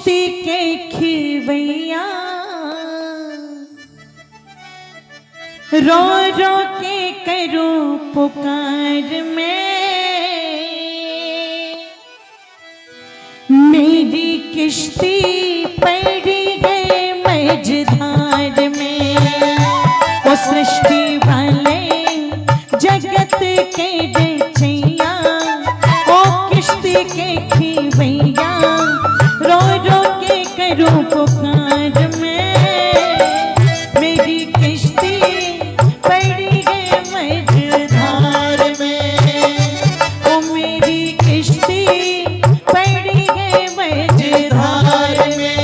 किश्ती के खिवैया रो रो के करो पुकार मेरी किश्ती पड़ी है मझधार में। ओ सृष्टि वाले जगत के रचैया ओ किश्ती के खिवैया रो रो के करो पुकार मेरी किश्ती पड़ी है मझधार में। ओ मेरी किश्ती पड़ी है मझधार में।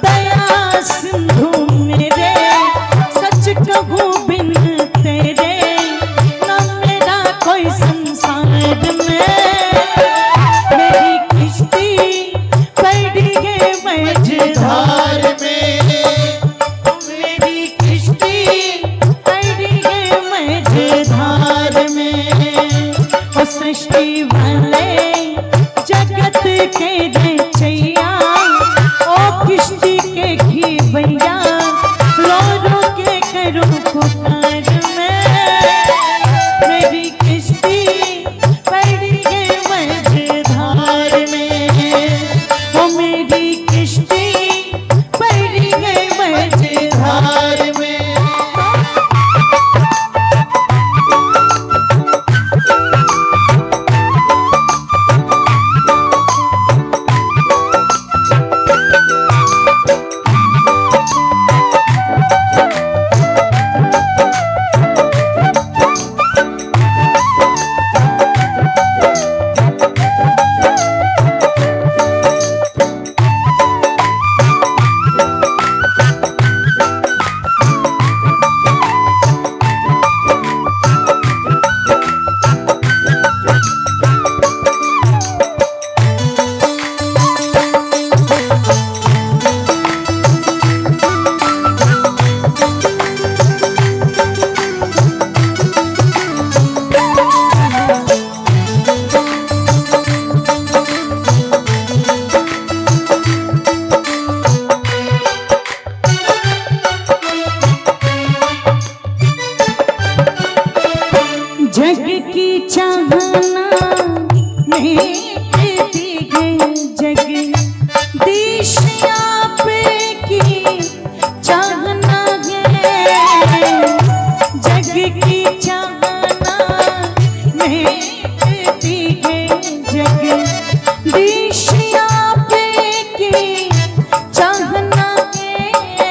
दया सिंधु मेरे सच कहूँ बिन तेरे न मेरा कोई संसार में। मेरी किश्ती पड़ी है मझधार में। मेरी किश्ती पड़ी है मझधार में। ओ सृष्टि वाले जगत के रचैया ओ किश्ती के खिवैया रो रो के करो पुकार मेरी किश्ती पड़ी है मझधार में। ओ मेरी किश्ती पड़ी है मझधार में। जग की चाहना में दिखे जगदीश आप की चाहना है। जग की चाहना में दिखे जगदीश आप की चाहना है।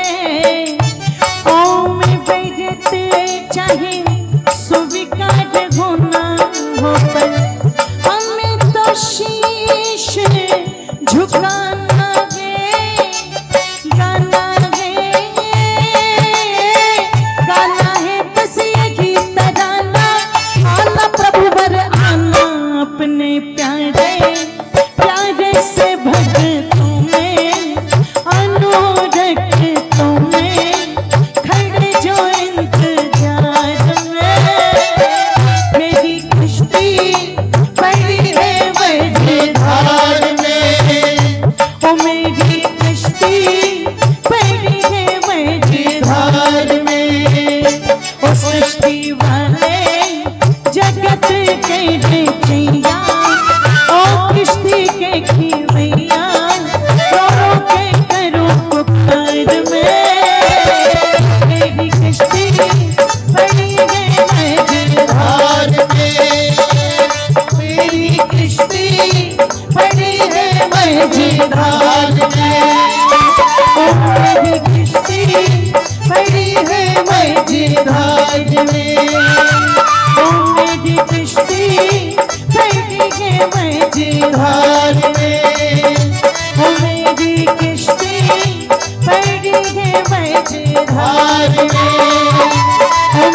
मझधार में,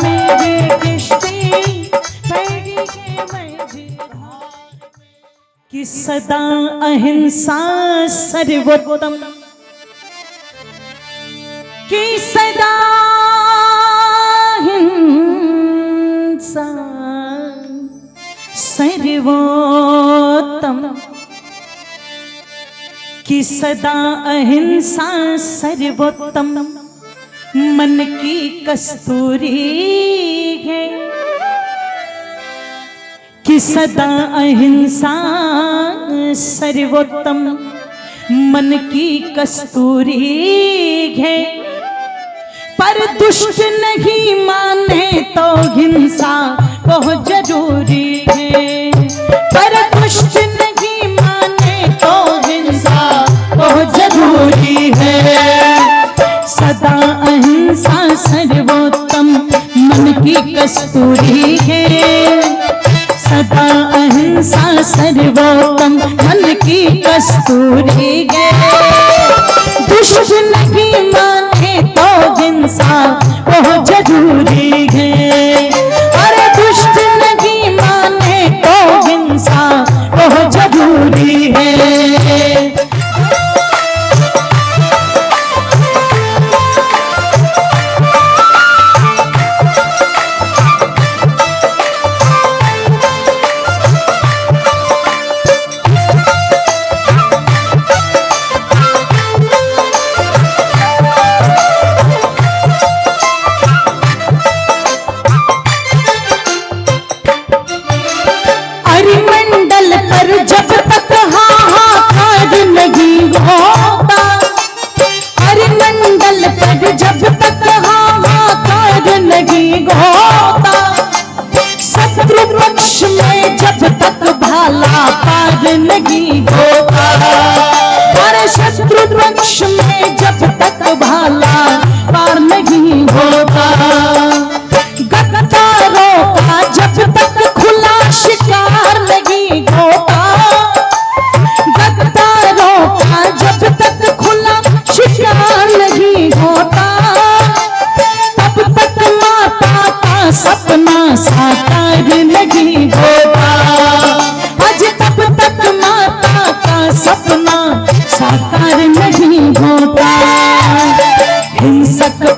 मेरी किश्ती पैड़ी के मझधार कि सदा अहिंसा सर्वोत्तम, कि सदा अहिंसा सर्वोत्तम, कि सदा अहिंसा सर्वोत्तम मन की कस्तूरी है, कि सदा अहिंसा सर्वोत्तम मन की कस्तूरी है। पर दुष्ट नहीं माने तो हिंसा बहुत जरूरी है, पर दुष्ट नहीं माने तो हिंसा बहुत जरूरी है। सदा अहिंसा सर्वोत्तम मन की कस्तूरी है, सदा अहिंसा सर्वोत्तम मन की कस्तूरी है। दुष्ट नहीं माने तो हिंसा बहुत जरूरी है, अरे दुष्ट नहीं माने तो हिंसा बहुत जरूरी है।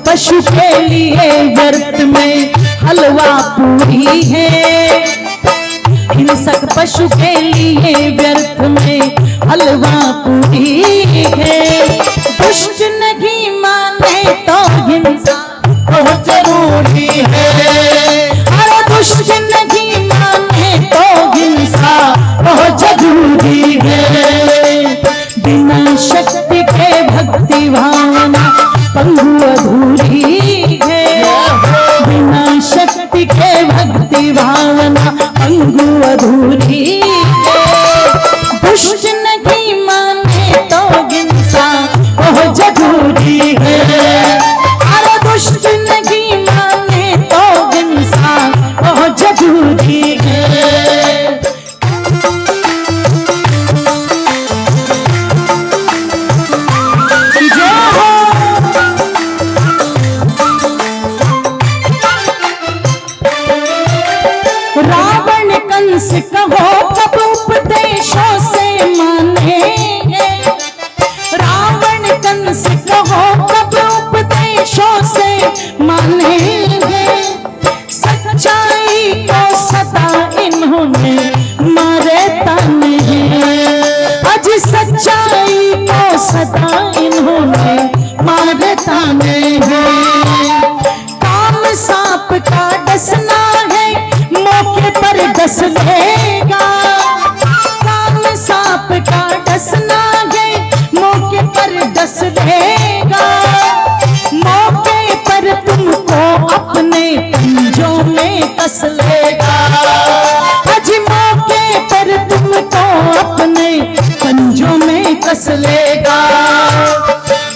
पशु के लिए व्यर्थ में हलवा पूरी है, हिंसक पशु के लिए व्यर्थ में हलवा पूरी है। दुष्ट नहीं माने तो हिंसा बहुत जरूरी है, अरे दुष्ट नहीं माने तो हिंसा बहुत जरूरी है। बिना शक्ति के भक्ति भावना पंगु अधूरी है, बिना शक्ति के भक्ति भावना पंगु अधूरी है। दुष्ट नहीं माने तो हिंसा बहुत जरूरी है, अरे दुष्ट नहीं माने तो हिंसा बहुत जरूरी है। कहो कब उपदेशों से मानेंगे, रावण कंस कहो कब उपदेशों से मानेंगे। सच्चाई को सदा इन्होंने मारे ताने हैं, आज सच्चाई को सदा इन्होंने मारे ताने हैं। काम सांप का डसना है मौके पर डस लेगा, काम सांप का डसना है मौके पर डस लेगा। मौके पर तुमको अपने पंजों में कस लेगा, आज मौके पर तुमको अपने पंजों में कस लेगा।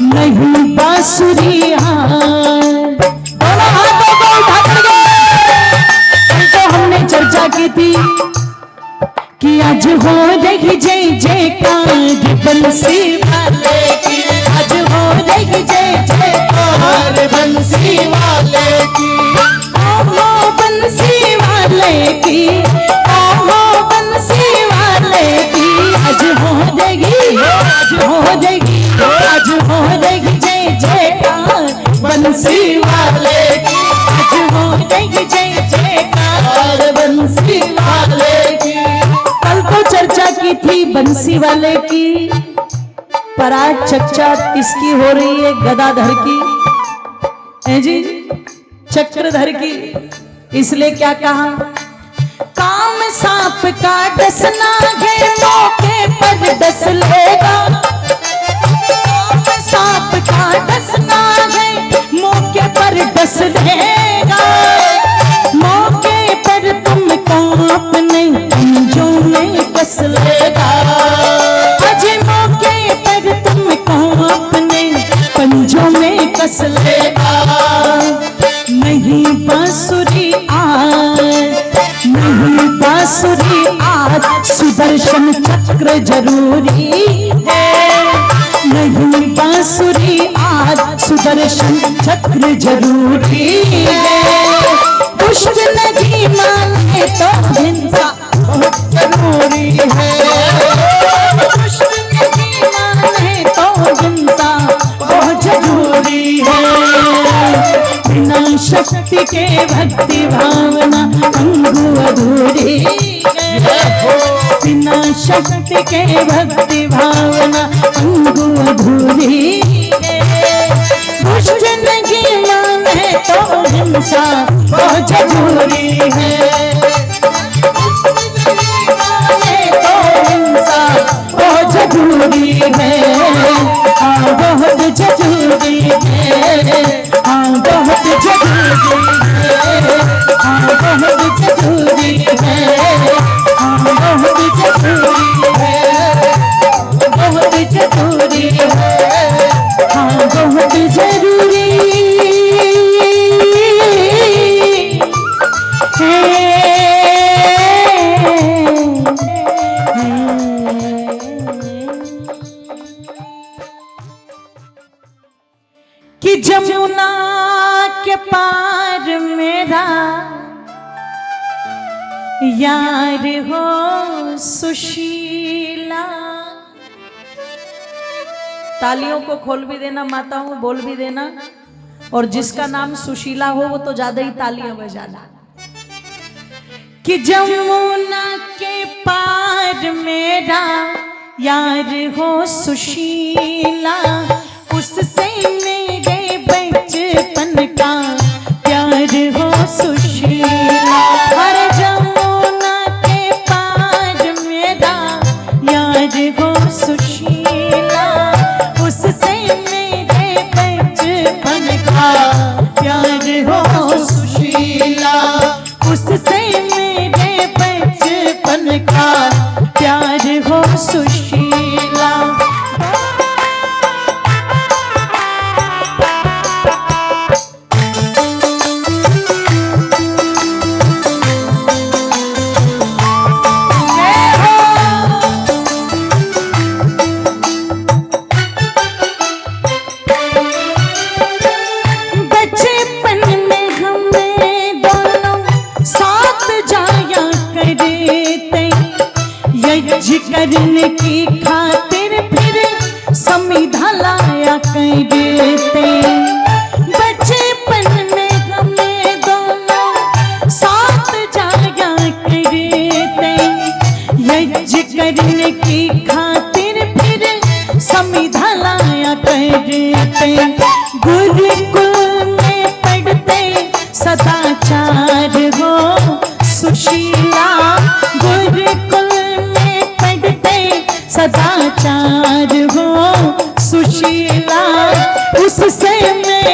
नहीं बांसुरी चर्चा की थी कि आज हो रही जय जयकार बंसी वाले की, आज हो रही जय जयकार बंसी वाले की, आज हो रही जय जयकार बंसी वाले की। कल तो चर्चा की थी बंसी वाले की, पर आज चर्चा किसकी हो रही है? गदाधर की है जी, चक्रधर की। इसलिए क्या कहा? काम सांप का डसना है, मौके पर डस लेगा। काम सांप का डसना है, मौके पर डस लेगा। मौके पर तुमको अपने पंजों में कस लेगा। अजय मौके पर तुमको अपने पंजों में कस लेगा। नहीं बांसुरी आज, नहीं बांसुरी आज, सुदर्शन चक्र जरूरी है। नहीं बांसुरी आज, सुदर्शन चक्र जरूरी है। दुष्ट नहीं माने तो हिंसा बहुत जरूरी है। दुष्ट नहीं माने तो हिंसा बहुत जरूरी है। बिना शक्ति के भक्ति भावना अंगु अधूरी है। बिना शक्ति के भक्ति भावना अंगु अधूरी है। दुष्ट नहीं माने तो हिंसा बहुत जरूरी है। तो हिंसा बहुत जरूरी है। हाँ बहुत जरूरी है। हाँ बहुत जरूरी है। हाँ बहुत जरूरी है। हाँ बहुत जरूरी है। बहुत जरूरी है। हाँ बहुत जरूरी कि जमुना के पार मेरा यार हो सुशीला। तालियों को खोल भी देना माताओं, बोल भी देना। और जिसका नाम सुशीला हो वो तो ज्यादा ही तालियां बजाना। कि जमुना के पार मेरा यार हो सुशीला, उससे मेरे बचपन का प्यार हो सुशीला। हर जमुना के पार मेरा यार हो सुशीला, उससे मेरे बचपन का प्यार हो सुशीला। उससे मेरे बचपन का प्यार हो सुशीला। करने की खातिर फिर समिधा लाया करते। बचपन में हमें दोनों साथ जाया करते। यज्ञ करने की खातिर फिर समिधा लाया करते। गुरुकुल में पढ़ते सदाचार हो सुशीला। गुरुकुल सदाचार हो सुशीला। उससे मैं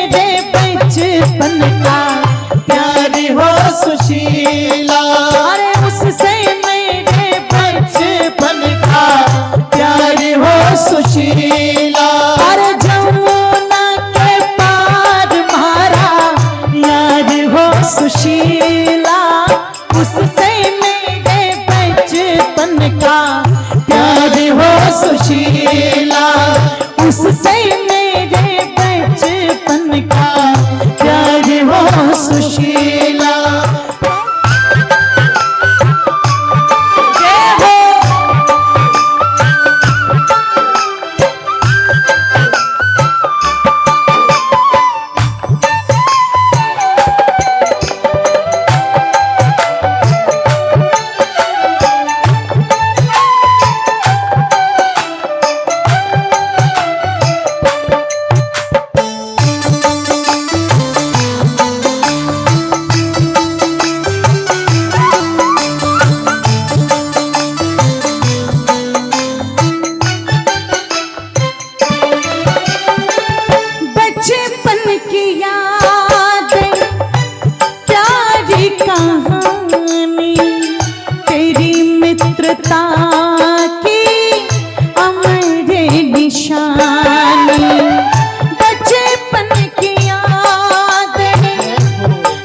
की यादें प्यारी कहानी तेरी मित्रता की अमर निशानी बचपन की यादें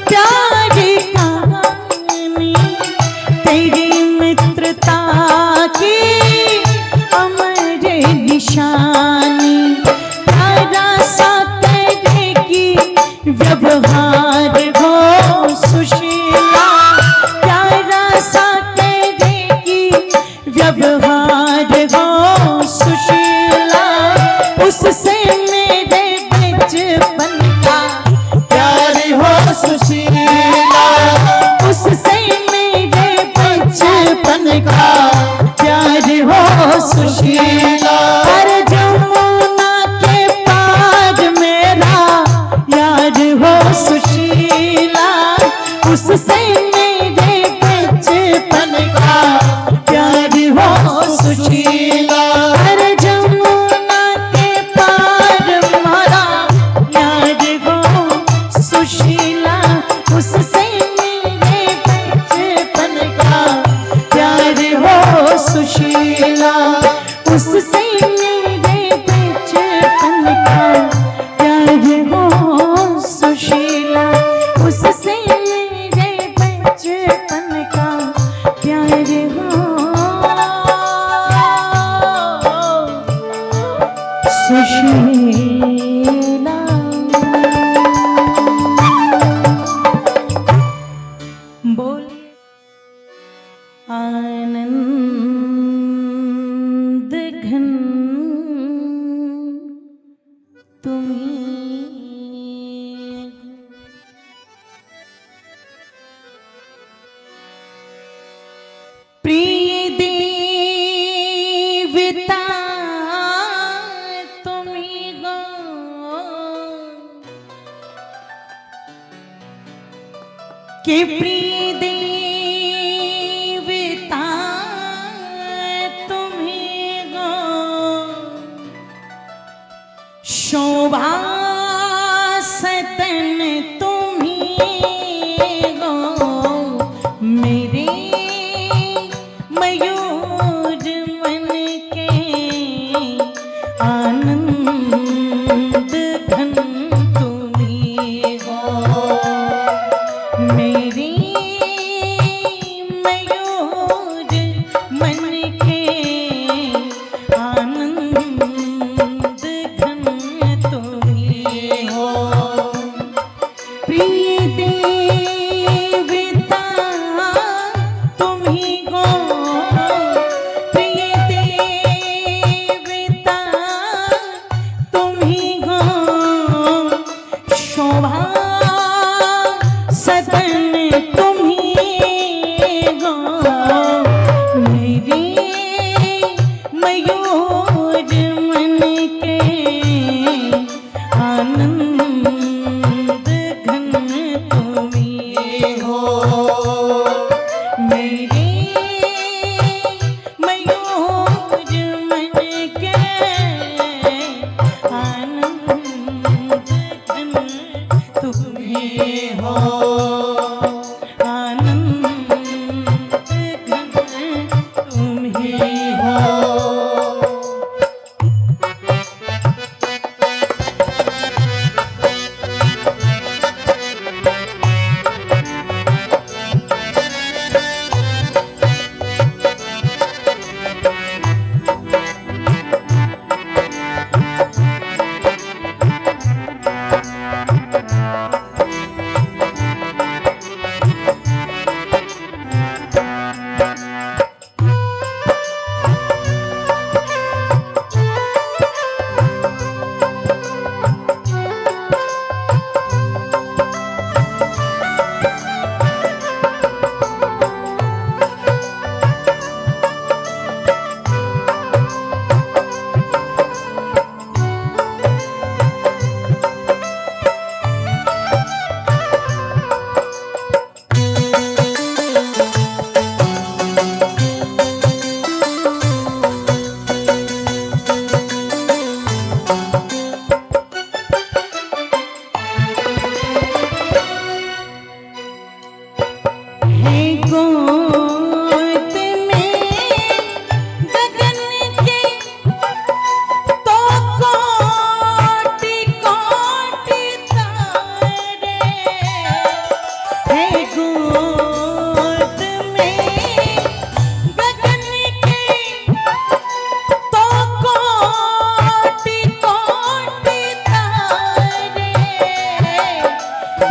प्यारी कहानी तेरी मित्रता की अमर निशानी प्यारा सा तेरे की व्यवहार हो सुशीला प्यारा सा तेरे की व्यवहार हो सुशीला उससे मेरे बचपन का प्यार हो सुशीला उससे मेरे बचपन का प्यार हो सुशीला हर जमुना के पार मेरा यार हो सुशीला उससे मेरे बचपन का प्यार हो सुशीला हर जमुना के पार मारा यार हो सुशीला उससे मेरे बचपन का प्यार हो सुशीला उससे मेरे बचपन का प्यार हो सुशीला उससे मेरे बचपन का प्यार हो सुशीला बोलिए आनंद घन तुम्हीं प्रिय देवता तुम्हीं गो के प्रिय देवता तुम्हीं गो शोभा सतन तुम्हीं गो मेरे मयूर मन के आनंद घन तुम्हीं हो मेरे मयूर मन के आनंद घन तुम्हीं हो प्रिय देवता तुम्हीं हो प्रिय देवता तुम्हीं हो शोभा सदन तुम्हीं हो मेरे मयूर मन के आनंद घन तुम्हीं हो मेरे मयूर मन के आनंद घन तुम्हीं हो आनंद घन तुम्हीं हो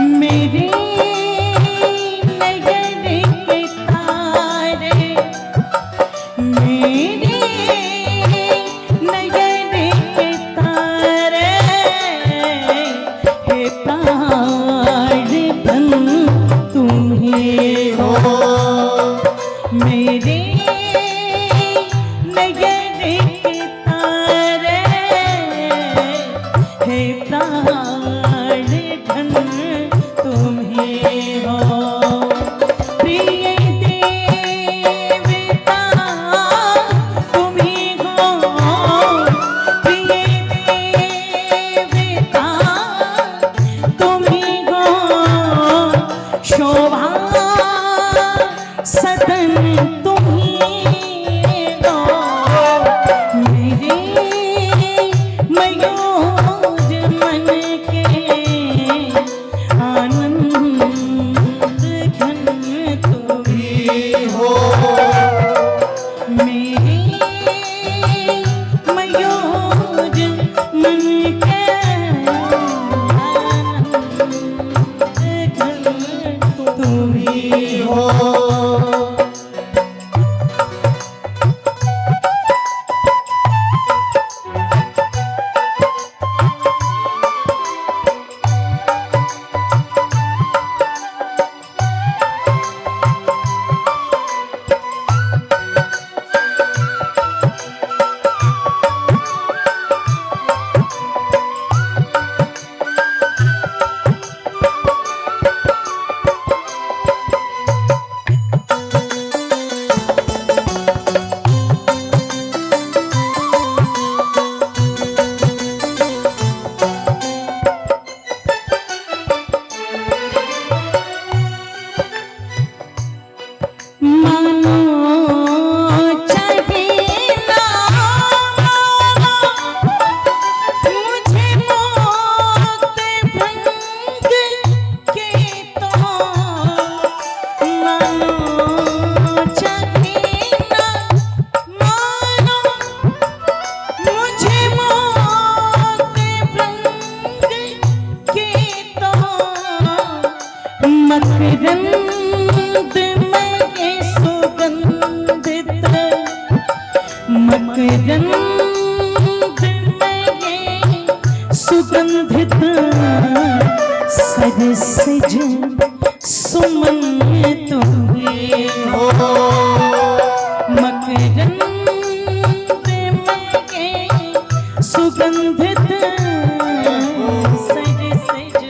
मेरे नयन के तारे, मेरे नयन के तारे, हे प्राण धन तुम्ही हो। मेरे नयन के तारे, हे प्राण धन तुम्ही हो। प्रिय देवता तुम्ही हो, प्रिय देवता तुम्ही हो। शोभा सदन तुम्ही हो। मेरे मयूर मन के आनंद घन तुम्ही हो। मेरे मयूर मन के आनंद घन तुम्ही हो। मानो चाहे ना मुझे मौत भंग के तो, मानो चाहे ना मानो मुझे मौत भंग के तो, मकरंद में सुगंधित, मकरंद में सुगंधित सरसिज सुमन तुम्ही हो। मकरंद में सुगंधित सरसिज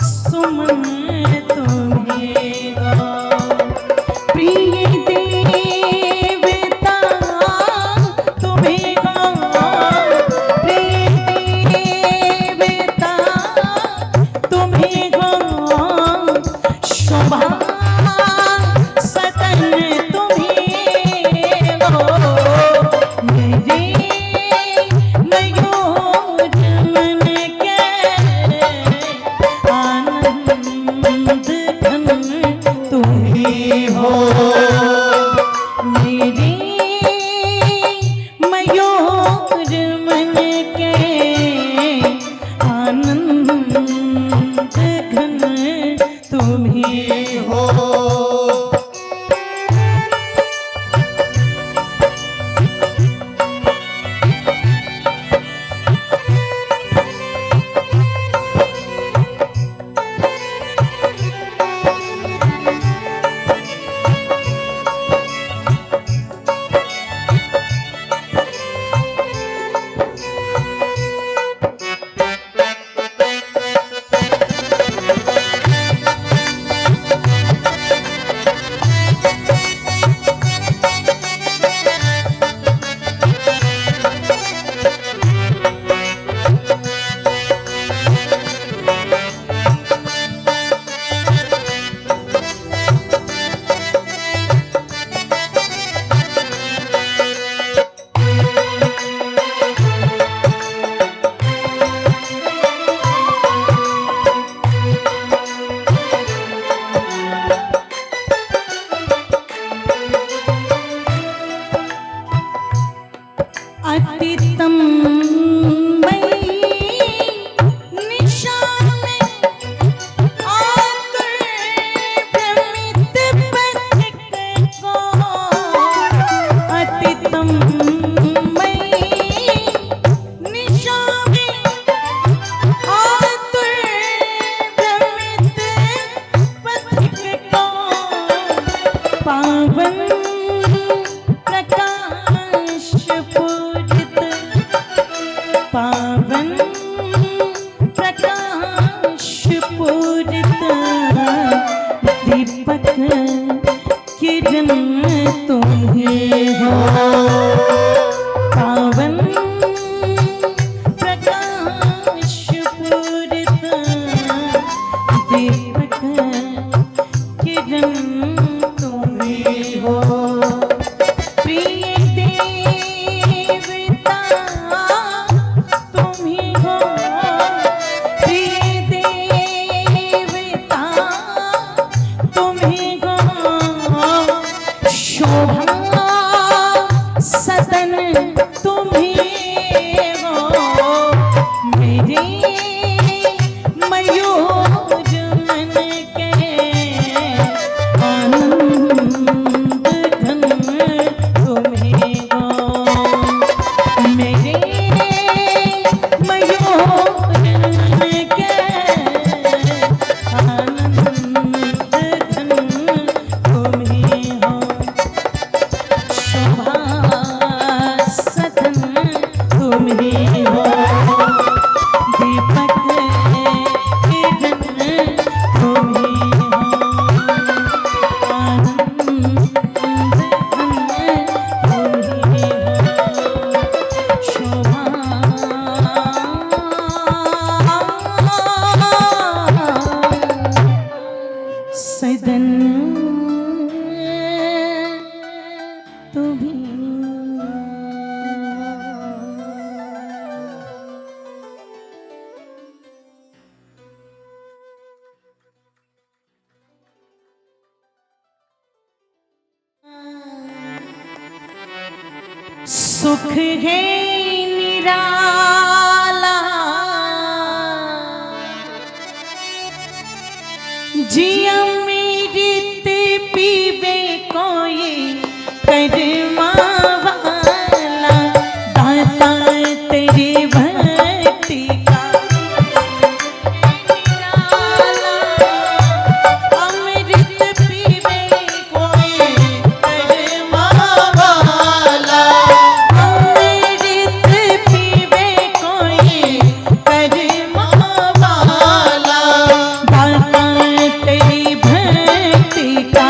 सुमन तुम्ही हो। प्रिय देवता तुम्ही हो, प्रिय देवता तुम्ही हो। शोभा सदन तुम्ही हो। मेरे मयूर मन के आनंद घन तुम्ही हो। मेरे मयूर मन के आनंद घन तुम्ही हो। दीपक किरण तुम ही हो, पावन प्रकाश पूरित दीपक किरण तुम ही हो। प्रिय देवता तुम ही हो, प्रिय देवता तुम ही हो, शोभा सदन तुम ही हो, मेरे मयूर मन के आनंद घन तुम ही हो, मेरे मयूर मन के आनंद घन तुम ही हो, शोभा सदन तुम ही हो, दीपक किरण तुम ही हो, आनंद घन तुम ही हो, शोभा सदन तुम ही। सुख है निराला जिया अमृत पीवे कोई करमा वाला, दाता तेरी भक्ति का निराला, अमृत पीवे कोई करमा वाला, अमृत पीवे कोई करमा वाला, दाता तेरी भक्ति का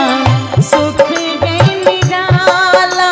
सुख है निराला,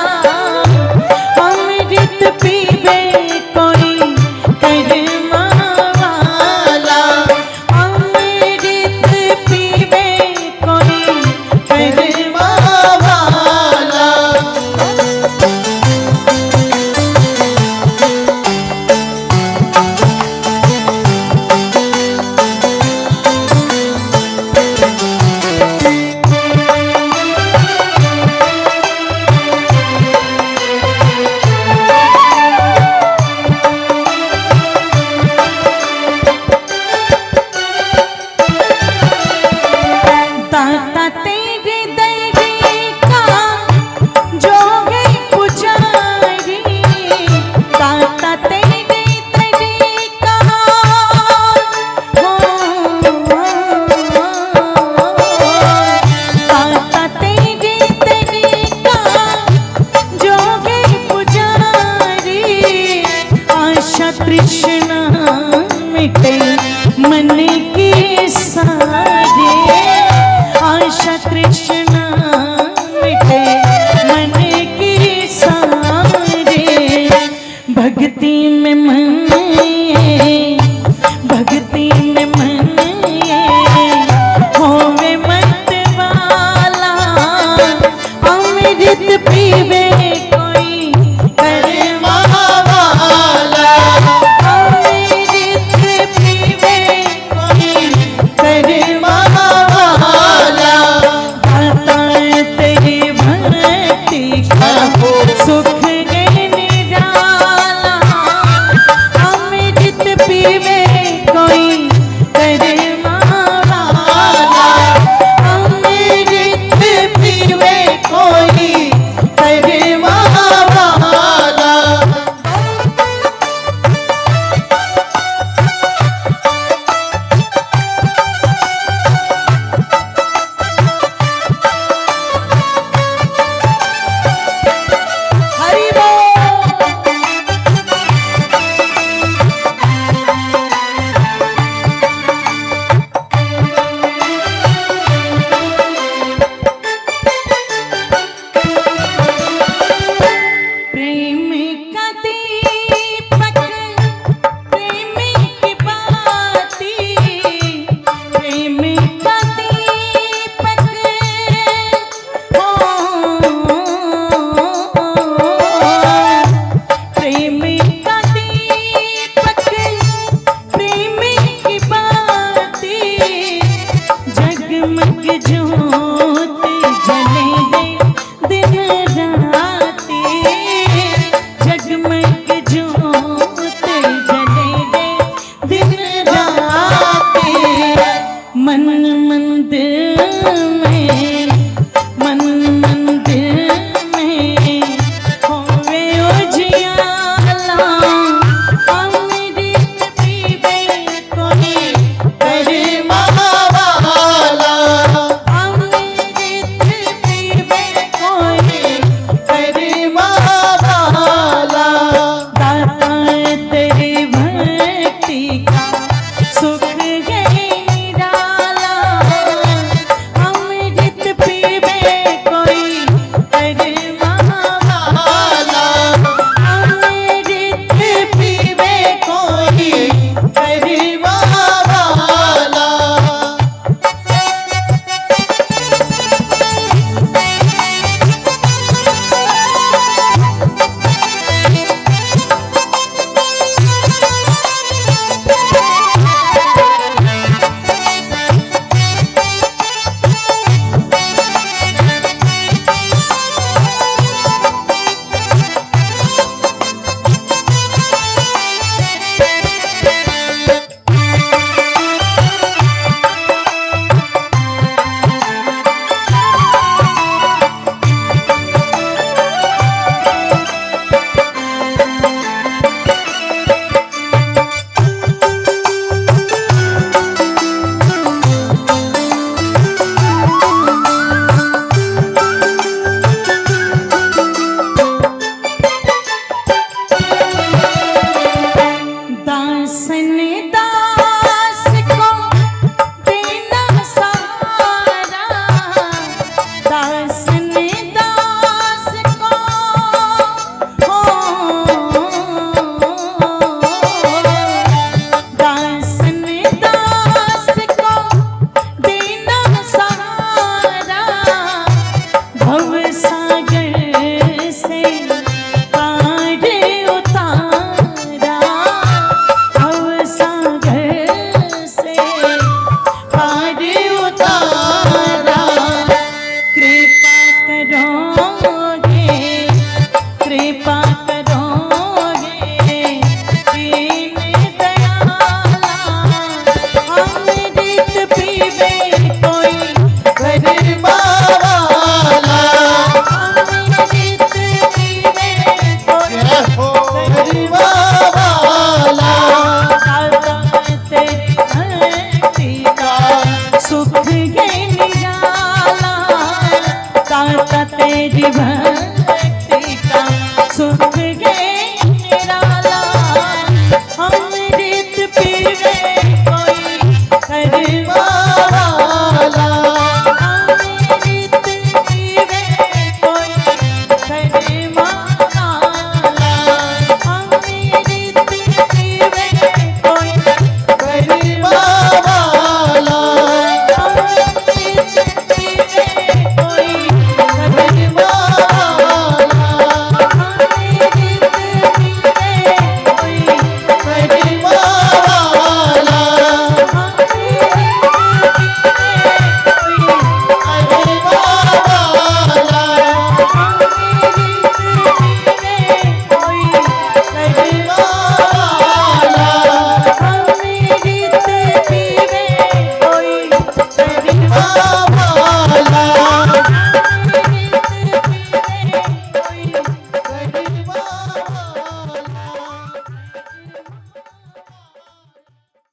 ज्योत जले दे दिन राती, जगमग ज्योत जले दे दिन राती। मन मंदिर में